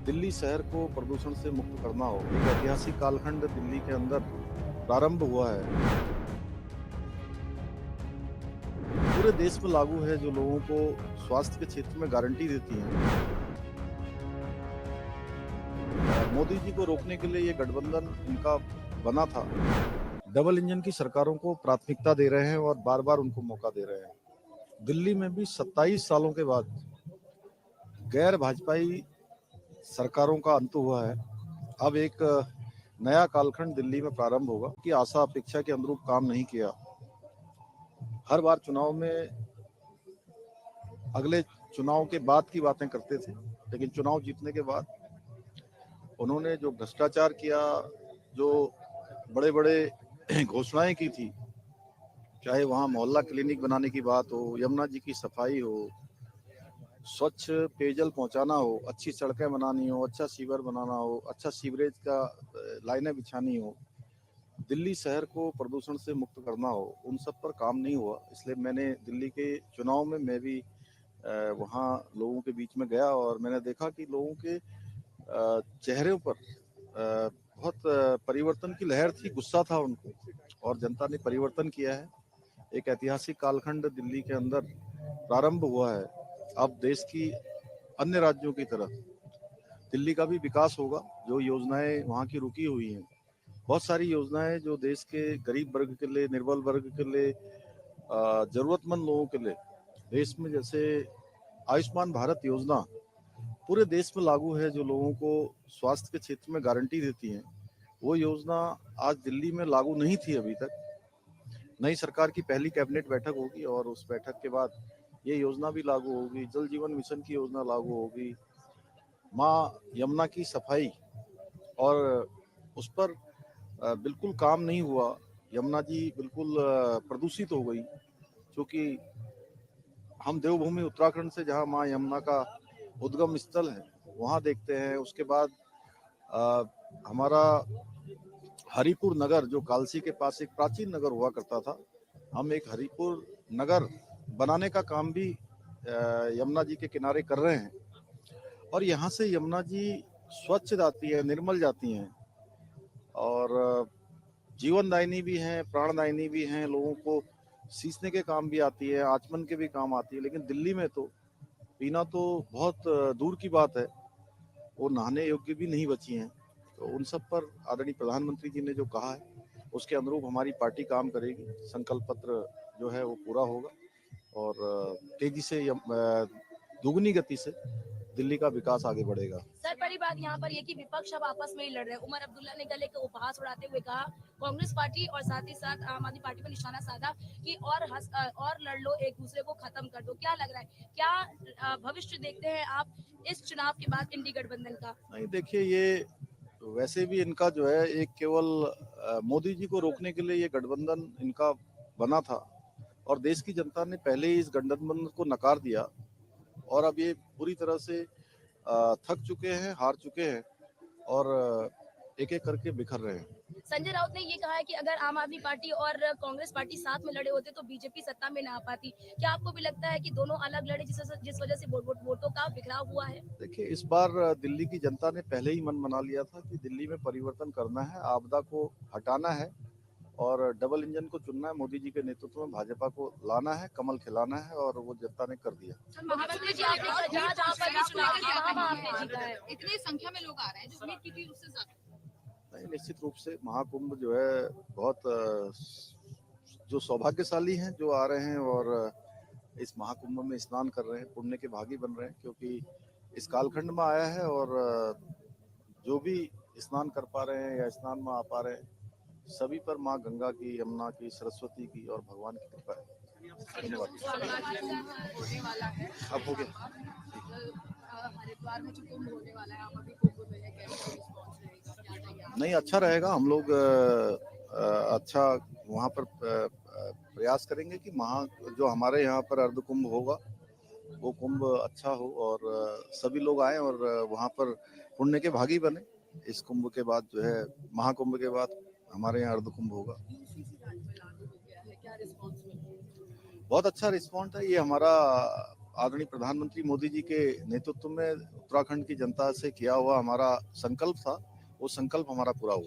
दिल्ली शहर को प्रदूषण से मुक्त करना हो। एक ऐतिहासिक कालखंड दिल्ली के अंदर प्रारंभ हुआ है। पूरे देश में लागू है, जो लोगों को स्वास्थ्य के क्षेत्र में गारंटी देती है। मोदी जी को रोकने के लिए ये गठबंधन इनका बना था। डबल इंजन की सरकारों को प्राथमिकता दे रहे हैं और बार बार उनको मौका दे रहे हैं। दिल्ली में भी 27 सालों के बाद गैर भाजपाई सरकारों का अंत हुआ है। अब एक नया कालखंड दिल्ली में प्रारंभ होगा कि आशा अपेक्षा के अनुरूप काम नहीं किया। हर बार चुनाव में अगले चुनाव के बाद की बातें करते थे, लेकिन चुनाव जीतने के बाद उन्होंने जो भ्रष्टाचार किया, जो बड़े बड़े घोषणाएं की थी, चाहे वहां मोहल्ला क्लिनिक बनाने की बात हो, यमुना जी की सफाई हो, स्वच्छ पेयजल पहुंचाना हो, अच्छी सड़कें बनानी हो, अच्छा सीवर बनाना हो, अच्छा सीवरेज का लाइनें बिछानी हो, दिल्ली शहर को प्रदूषण से मुक्त करना हो, उन सब पर काम नहीं हुआ। इसलिए मैंने दिल्ली के चुनाव में मैं भी वहाँ लोगों के बीच में गया और मैंने देखा कि लोगों के चेहरों पर बहुत परिवर्तन की लहर थी, गुस्सा था उनको, और जनता ने परिवर्तन किया है। एक ऐतिहासिक कालखंड दिल्ली के अंदर प्रारंभ हुआ है। अब देश की अन्य राज्यों की तरह दिल्ली का भी विकास होगा। जो योजनाएं वहाँ की रुकी हुई हैं, बहुत सारी योजनाएं जो देश के गरीब वर्ग के लिए, निर्बल वर्ग के लिए, जरूरतमंद लोगों के लिए देश में, जैसे आयुष्मान भारत योजना पूरे देश में लागू है, जो लोगों को स्वास्थ्य के क्षेत्र में गारंटी देती है। वो योजना आज दिल्ली में लागू नहीं थी अभी तक। नई सरकार की पहली कैबिनेट बैठक होगी और उस बैठक के बाद ये योजना भी लागू होगी। जल जीवन मिशन की योजना लागू होगी। माँ यमुना की सफाई, और उस पर बिल्कुल काम नहीं हुआ। यमुना जी बिल्कुल प्रदूषित हो गई, क्योंकि हम देवभूमि उत्तराखंड से, जहाँ माँ यमुना का उद्गम स्थल है, वहाँ देखते हैं। उसके बाद हमारा हरिपुर नगर, जो कालसी के पास एक प्राचीन नगर हुआ करता था, हम एक हरिपुर नगर बनाने का काम भी यमुना जी के किनारे कर रहे हैं। और यहाँ से यमुना जी स्वच्छ जाती है, निर्मल जाती हैं, और जीवनदायिनी भी हैं, प्राणदायिनी भी हैं। लोगों को सींचने के काम भी आती है, आचमन के भी काम आती है। लेकिन दिल्ली में तो पीना तो बहुत दूर की बात है, वो नहाने योग्य भी नहीं बची हैं। तो उन सब पर आदरणीय प्रधानमंत्री जी ने जो कहा है, उसके अनुरूप हमारी पार्टी काम करेगी। संकल्प पत्र जो है वो पूरा होगा और तेजी से दुगनी गति से दिल्ली का विकास आगे बढ़ेगा। सर, बड़ी बात यहाँ पर ये कि विपक्ष अब आपस में ही लड़ रहे हैं। उमर अब्दुल्ला ने कल एक उपहास उड़ाते हुए कहा, कांग्रेस पार्टी और साथ ही साथ आम आदमी पार्टी पर निशाना साधा कि और लड़ लो, एक दूसरे को खत्म कर दो। क्या लग रहा है, क्या भविष्य देखते हैं आप इस चुनाव के बाद इंडी गठबंधन का? नहीं, देखिए, ये वैसे भी इनका जो है, एक केवल मोदी जी को रोकने के लिए ये गठबंधन इनका बना था, और देश की जनता ने पहले ही इस गठबंधन को नकार दिया, और अब ये पूरी तरह से थक चुके हैं, हार चुके हैं, और एक एक करके बिखर रहे हैं। संजय राउत ने ये कहा है कि अगर आम आदमी पार्टी और कांग्रेस पार्टी साथ में लड़े होते तो बीजेपी सत्ता में ना आ पाती। क्या आपको भी लगता है कि दोनों अलग लड़े, जिस वजह से वोटों का बिखराव हुआ है? देखिए, इस बार दिल्ली की जनता ने पहले ही मन बना लिया था कि दिल्ली में परिवर्तन करना है, आपदा को हटाना है, और डबल इंजन को चुनना है। मोदी जी के नेतृत्व में भाजपा को लाना है, कमल खिलाना है, और वो जनता ने कर दिया। मुख्यमंत्री जी, आपने जहाँ जहाँ पर भी चुनाव किया, वहाँ आपने जीता है। इतनी संख्या में लोग आ रहे हैं, जो उम्मीद की थी उससे ज्यादा। नहीं, निश्चित रूप से महाकुंभ जो है बहुत जो सौभाग्यशाली हैं जो आ रहे हैं और इस महाकुंभ में स्नान कर रहे हैं, पुण्य के भागी बन रहे हैं, क्योंकि इस कालखंड में आया है। और जो भी स्नान कर पा रहे हैं या स्नान में आ पा रहे हैं, सभी पर माँ गंगा की, यमुना की, सरस्वती की और भगवान की कृपा है। धन्यवाद। होने वाला है, अब हो गया। हरिद्वार में जो कुंभ होने वाला है, आप अभी कुंभ में है, कैसा रिस्पॉन्स रहेगा, क्या तैयारी? नहीं, अच्छा रहेगा। हम लोग अच्छा वहाँ पर प्रयास करेंगे कि जो हमारे यहाँ पर अर्ध कुंभ होगा, वो कुंभ अच्छा हो, और सभी लोग आए और वहाँ पर पुण्य के भागी बने। इस कुंभ के बाद जो है, महाकुंभ के बाद हमारे यहाँ अर्ध कुंभ होगा। क्या रिस्पॉन्स मिला? बहुत अच्छा रिस्पॉन्स है। ये हमारा आदरणीय प्रधानमंत्री मोदी जी के नेतृत्व में उत्तराखंड की जनता से किया हुआ हमारा संकल्प था, वो संकल्प हमारा पूरा हुआ।